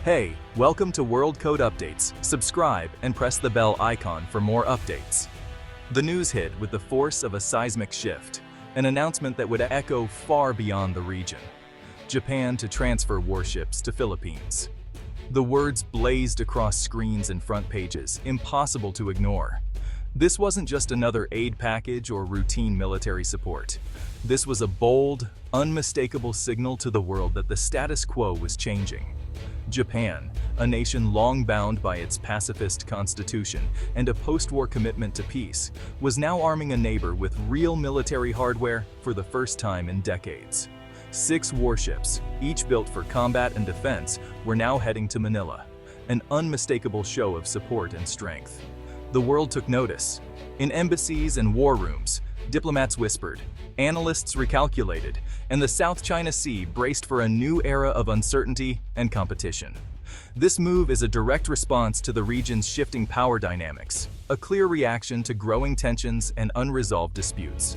Hey, welcome to World Code Updates. Subscribe and press the bell icon for more updates. The news hit with the force of a seismic shift, an announcement that would echo far beyond the region. Japan to transfer warships to Philippines. The words blazed across screens and front pages, impossible to ignore. This wasn't just another aid package or routine military support. This was a bold, unmistakable signal to the world that the status quo was changing. Japan, a nation long bound by its pacifist constitution and a post-war commitment to peace, was now arming a neighbor with real military hardware for the first time in decades. 6 warships, each built for combat and defense, were now heading to Manila, an unmistakable show of support and strength. The world took notice. In embassies and war rooms, diplomats whispered, analysts recalculated, and the South China Sea braced for a new era of uncertainty and competition. This move is a direct response to the region's shifting power dynamics, a clear reaction to growing tensions and unresolved disputes.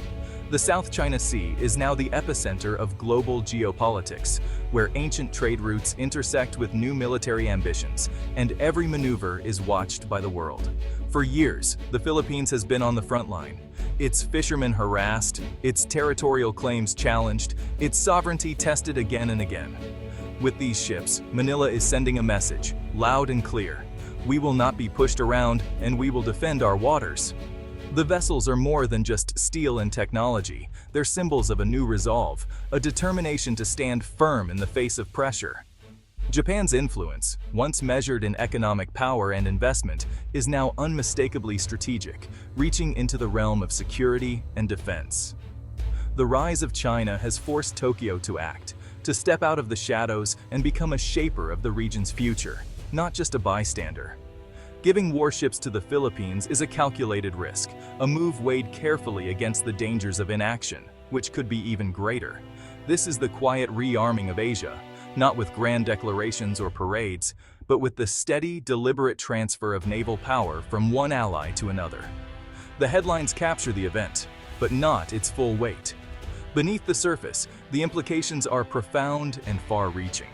The South China Sea is now the epicenter of global geopolitics, where ancient trade routes intersect with new military ambitions, and every maneuver is watched by the world. For years, the Philippines has been on the front line. Its fishermen harassed, its territorial claims challenged, its sovereignty tested again and again. With these ships, Manila is sending a message, loud and clear. We will not be pushed around, and we will defend our waters. The vessels are more than just steel and technology. They're symbols of a new resolve, a determination to stand firm in the face of pressure. Japan's influence, once measured in economic power and investment, is now unmistakably strategic, reaching into the realm of security and defense. The rise of China has forced Tokyo to act, to step out of the shadows and become a shaper of the region's future, not just a bystander. Giving warships to the Philippines is a calculated risk, a move weighed carefully against the dangers of inaction, which could be even greater. This is the quiet rearming of Asia, not with grand declarations or parades, but with the steady, deliberate transfer of naval power from one ally to another. The headlines capture the event, but not its full weight. Beneath the surface, the implications are profound and far-reaching.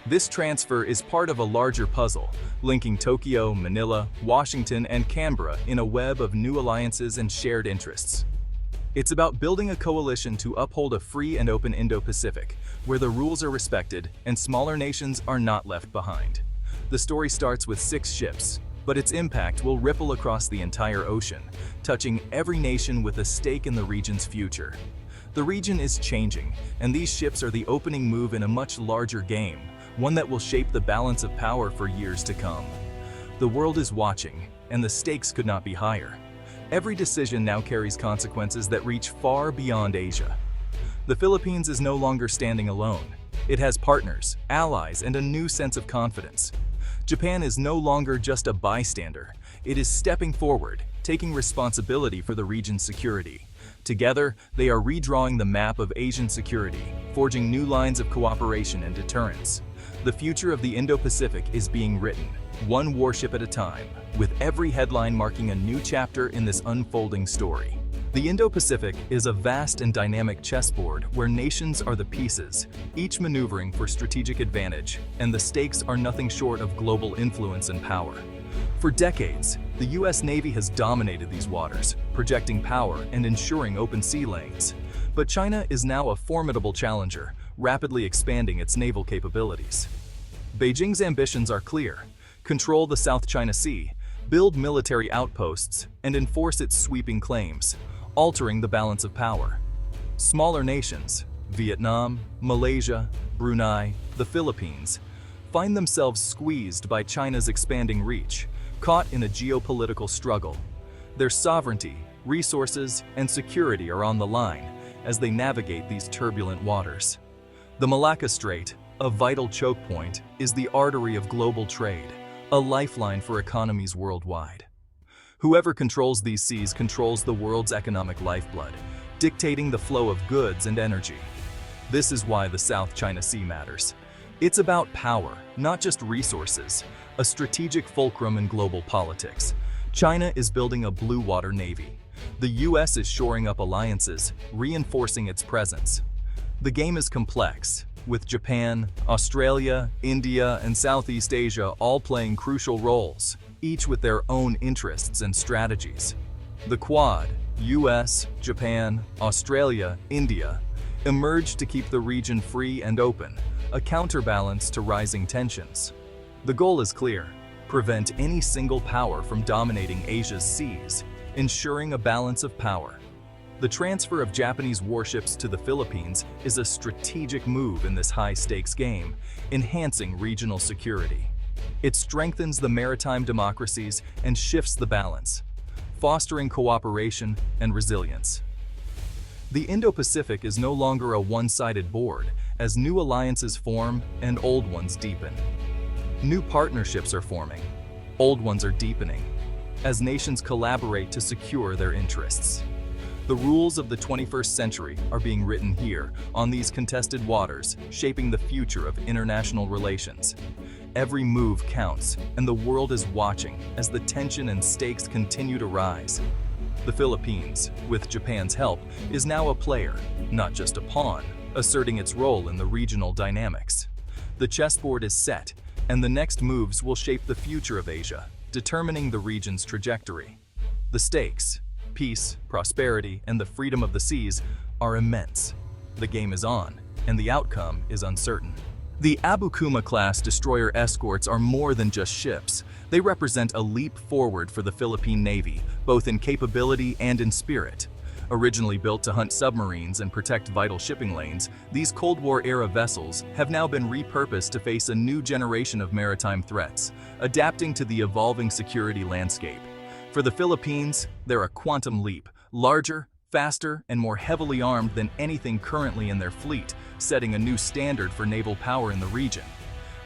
This transfer is part of a larger puzzle, linking Tokyo, Manila, Washington, and Canberra in a web of new alliances and shared interests. It's about building a coalition to uphold a free and open Indo-Pacific, where the rules are respected and smaller nations are not left behind. The story starts with 6 ships, but its impact will ripple across the entire ocean, touching every nation with a stake in the region's future. The region is changing, and these ships are the opening move in a much larger game, one that will shape the balance of power for years to come. The world is watching, and the stakes could not be higher. Every decision now carries consequences that reach far beyond Asia. The Philippines is no longer standing alone. It has partners, allies, and a new sense of confidence. Japan is no longer just a bystander. It is stepping forward, taking responsibility for the region's security. Together, they are redrawing the map of Asian security, forging new lines of cooperation and deterrence. The future of the Indo-Pacific is being written, one warship at a time, with every headline marking a new chapter in this unfolding story. The Indo-Pacific is a vast and dynamic chessboard where nations are the pieces, each maneuvering for strategic advantage, and the stakes are nothing short of global influence and power. For decades, the U.S. Navy has dominated these waters, projecting power and ensuring open sea lanes. But China is now a formidable challenger, rapidly expanding its naval capabilities. Beijing's ambitions are clear: control the South China Sea, build military outposts, and enforce its sweeping claims, altering the balance of power. Smaller nations, Vietnam, Malaysia, Brunei, the Philippines, find themselves squeezed by China's expanding reach, caught in a geopolitical struggle. Their sovereignty, resources, and security are on the line as they navigate these turbulent waters. The Malacca Strait, a vital choke point, is the artery of global trade, a lifeline for economies worldwide. Whoever controls these seas controls the world's economic lifeblood, dictating the flow of goods and energy. This is why the South China Sea matters. It's about power, not just resources, a strategic fulcrum in global politics. China is building a blue water navy. The US is shoring up alliances, reinforcing its presence. The game is complex, with Japan, Australia, India, and Southeast Asia all playing crucial roles, each with their own interests and strategies. The Quad, US, Japan, Australia, India, emerged to keep the region free and open, a counterbalance to rising tensions. The goal is clear: prevent any single power from dominating Asia's seas, ensuring a balance of power. The transfer of Japanese warships to the Philippines is a strategic move in this high-stakes game, enhancing regional security. It strengthens the maritime democracies and shifts the balance, fostering cooperation and resilience. The Indo-Pacific is no longer a one-sided board, as new alliances form and old ones deepen. New partnerships are forming, old ones are deepening, as nations collaborate to secure their interests. The rules of the 21st century are being written here, on these contested waters, shaping the future of international relations. Every move counts, and the world is watching as the tension and stakes continue to rise. The Philippines, with Japan's help, is now a player, not just a pawn, asserting its role in the regional dynamics. The chessboard is set, and the next moves will shape the future of Asia, determining the region's trajectory. The stakes, peace, prosperity, and the freedom of the seas, are immense. The game is on, and the outcome is uncertain. The Abukuma-class destroyer escorts are more than just ships. They represent a leap forward for the Philippine Navy, both in capability and in spirit. Originally built to hunt submarines and protect vital shipping lanes, these Cold War-era vessels have now been repurposed to face a new generation of maritime threats, adapting to the evolving security landscape. For the Philippines, they're a quantum leap, larger, faster, and more heavily armed than anything currently in their fleet, setting a new standard for naval power in the region.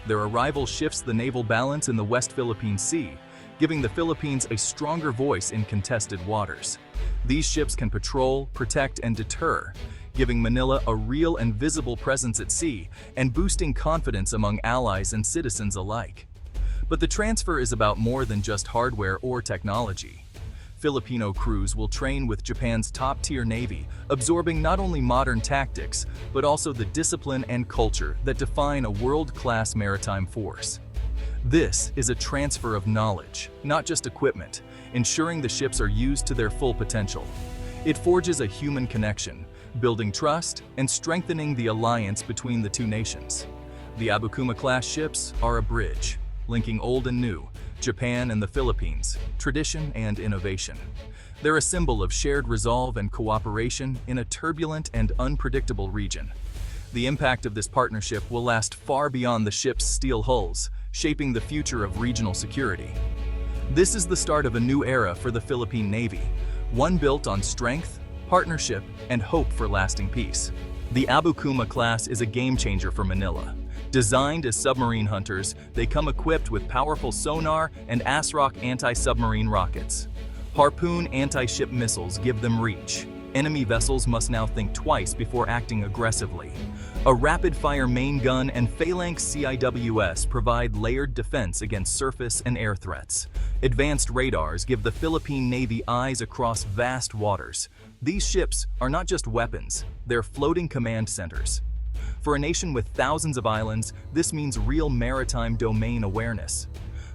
Their arrival shifts the naval balance in the West Philippine Sea, giving the Philippines a stronger voice in contested waters. These ships can patrol, protect, and deter, giving Manila a real and visible presence at sea and boosting confidence among allies and citizens alike. But the transfer is about more than just hardware or technology. Filipino crews will train with Japan's top-tier navy, absorbing not only modern tactics, but also the discipline and culture that define a world-class maritime force. This is a transfer of knowledge, not just equipment, ensuring the ships are used to their full potential. It forges a human connection, building trust and strengthening the alliance between the two nations. The Abukuma-class ships are a bridge, linking old and new, Japan and the Philippines, tradition and innovation. They're a symbol of shared resolve and cooperation in a turbulent and unpredictable region. The impact of this partnership will last far beyond the ship's steel hulls, shaping the future of regional security. This is the start of a new era for the Philippine Navy, one built on strength, partnership, and hope for lasting peace. The Abukuma class is a game-changer for Manila. Designed as submarine hunters, they come equipped with powerful sonar and ASROC anti-submarine rockets. Harpoon anti-ship missiles give them reach. Enemy vessels must now think twice before acting aggressively. A rapid-fire main gun and phalanx CIWS provide layered defense against surface and air threats. Advanced radars give the Philippine Navy eyes across vast waters. These ships are not just weapons, they're floating command centers. For a nation with thousands of islands, this means real maritime domain awareness.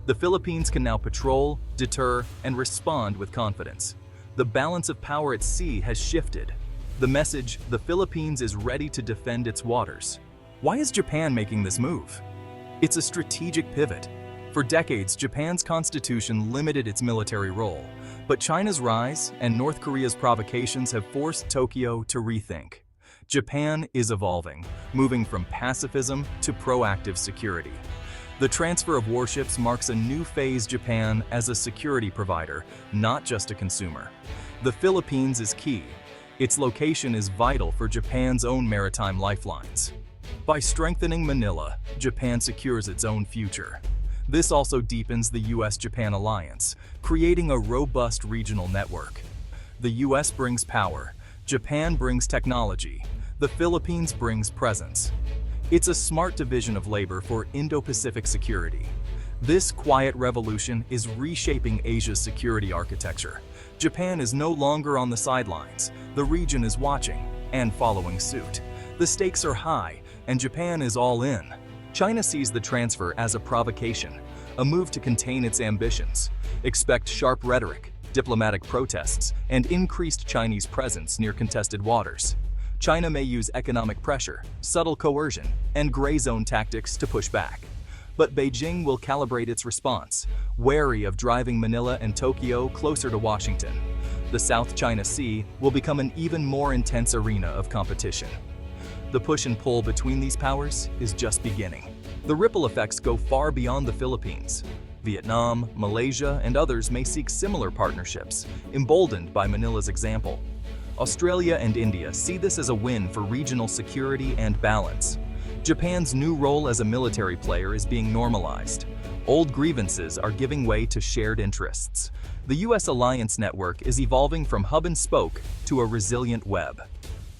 The Philippines can now patrol, deter, and respond with confidence. The balance of power at sea has shifted. The message, the Philippines is ready to defend its waters. Why is Japan making this move? It's a strategic pivot. For decades, Japan's constitution limited its military role, but China's rise and North Korea's provocations have forced Tokyo to rethink. Japan is evolving, moving from pacifism to proactive security. The transfer of warships marks a new phase Japan as a security provider, not just a consumer. The Philippines is key. Its location is vital for Japan's own maritime lifelines. By strengthening Manila, Japan secures its own future. This also deepens the US-Japan alliance, creating a robust regional network. The US brings power, Japan brings technology, the Philippines brings presence. It's a smart division of labor for Indo-Pacific security. This quiet revolution is reshaping Asia's security architecture. Japan is no longer on the sidelines. The region is watching and following suit. The stakes are high. and Japan is all in. China sees the transfer as a provocation, a move to contain its ambitions. Expect sharp rhetoric, diplomatic protests, and increased Chinese presence near contested waters. China may use economic pressure, subtle coercion, and gray zone tactics to push back. But Beijing will calibrate its response, wary of driving Manila and Tokyo closer to Washington. The South China Sea will become an even more intense arena of competition. The push and pull between these powers is just beginning. The ripple effects go far beyond the Philippines. Vietnam, Malaysia, and others may seek similar partnerships, emboldened by Manila's example. Australia and India see this as a win for regional security and balance. Japan's new role as a military player is being normalized. Old grievances are giving way to shared interests. The U.S. alliance network is evolving from hub and spoke to a resilient web.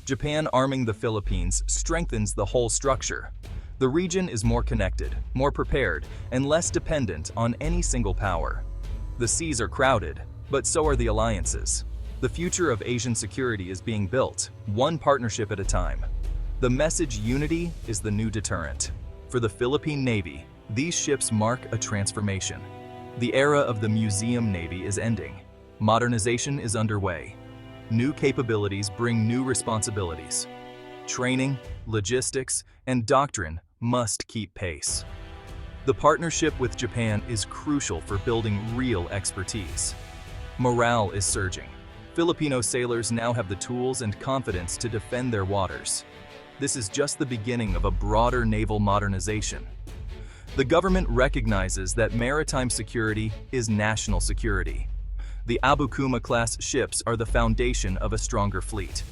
Japan arming the Philippines strengthens the whole structure. The region is more connected, more prepared, and less dependent on any single power. The seas are crowded, but so are the alliances. The future of Asian security is being built, one partnership at a time. The message unity is the new deterrent. For the Philippine Navy, these ships mark a transformation. The era of the museum navy is ending. Modernization is underway. New capabilities bring new responsibilities. Training, logistics, and doctrine must keep pace. The partnership with Japan is crucial for building real expertise. Morale is surging. Filipino sailors now have the tools and confidence to defend their waters. This is just the beginning of a broader naval modernization. The government recognizes that maritime security is national security. The Abukuma-class ships are the foundation of a stronger fleet.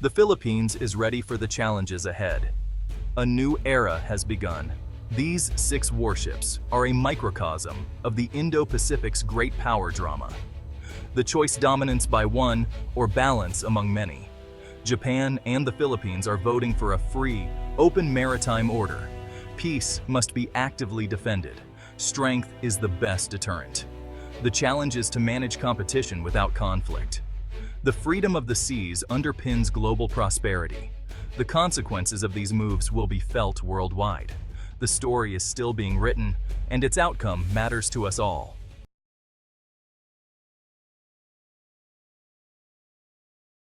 The Philippines is ready for the challenges ahead. A new era has begun. These 6 warships are a microcosm of the Indo-Pacific's great power drama. The choice dominance by one or balance among many. Japan and the Philippines are voting for a free, open maritime order. Peace must be actively defended. Strength is the best deterrent. The challenge is to manage competition without conflict. The freedom of the seas underpins global prosperity. The consequences of these moves will be felt worldwide. The story is still being written, and its outcome matters to us all.